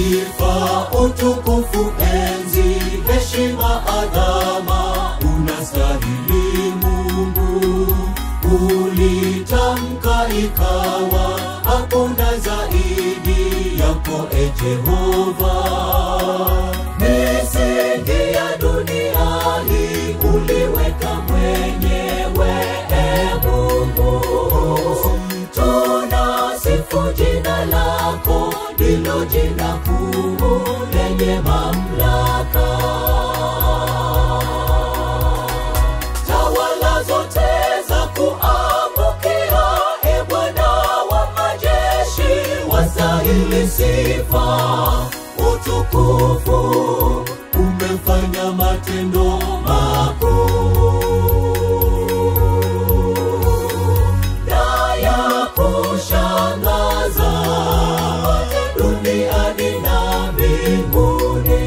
Sifa, utukufu, enzi, heshima, adhama, unastahili Mungu. Ulitamka ikawa, hakuna zaidi yako Jehova. Misingi ya dunia hii uliweka mwenyewe, Mungu. Tunasifu jina lako, ndilo jina kuu lenye mamlaka. Tawala zote za kuangukia, Bwana wa majeshi, wastahili sifa, utukufu, umefanya matendo makuu na ya kushangaza duniani na mbinguni.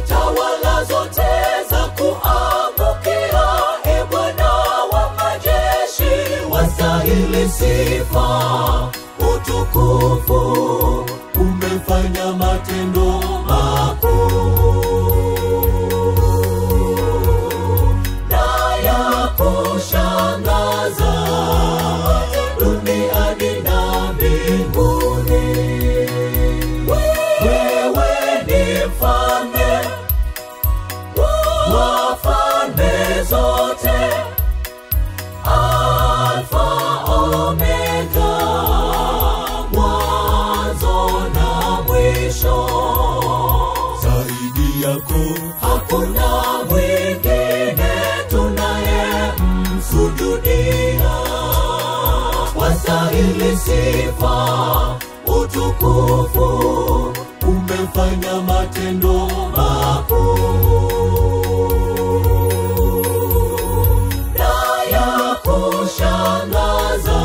Tawala zote za kuangukia, Bwana wa majeshi, wastahili sifa, utukufu, umefanya matendo makuu na ya kushangaza duniani na mbinguni. Wewe ni mfalme wa falme zote, Alfa Omega, mwanzo na mwisho. Zaidi yako hakuna mwingine tunaye msujudia. Wastahili sifa, utukufu, umefanya matendo makuu na ya kushangaza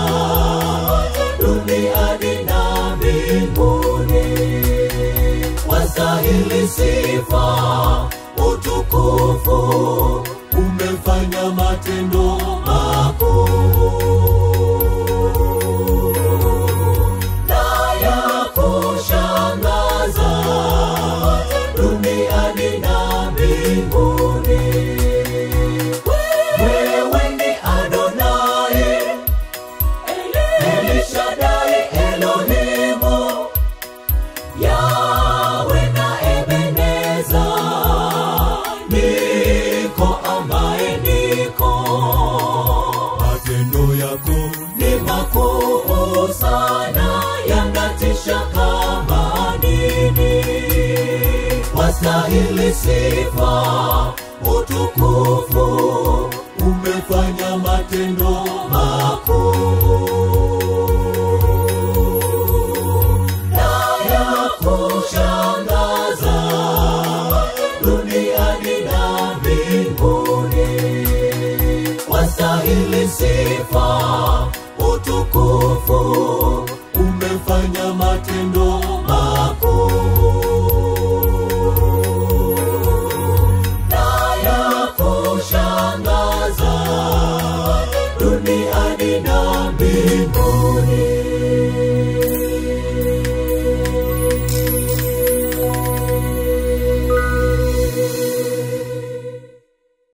duniani na mbinguni. Wastahili sifa, utukufu, umefanya matendo makuu na ya kushangaza duniani na mbinguni. Wewe ni Adonai, El Shaddai, Elohimu, Yahweh na Ebeneza, niko ambaye niko. Matendo yako ni makuu sana, yanatisha kama nini. Wastahili sifa, utukufu, umefanya matendo makuu na ya kushangaza duniani na mbinguni. Wastahili sifa, utukufu, umefanya matendo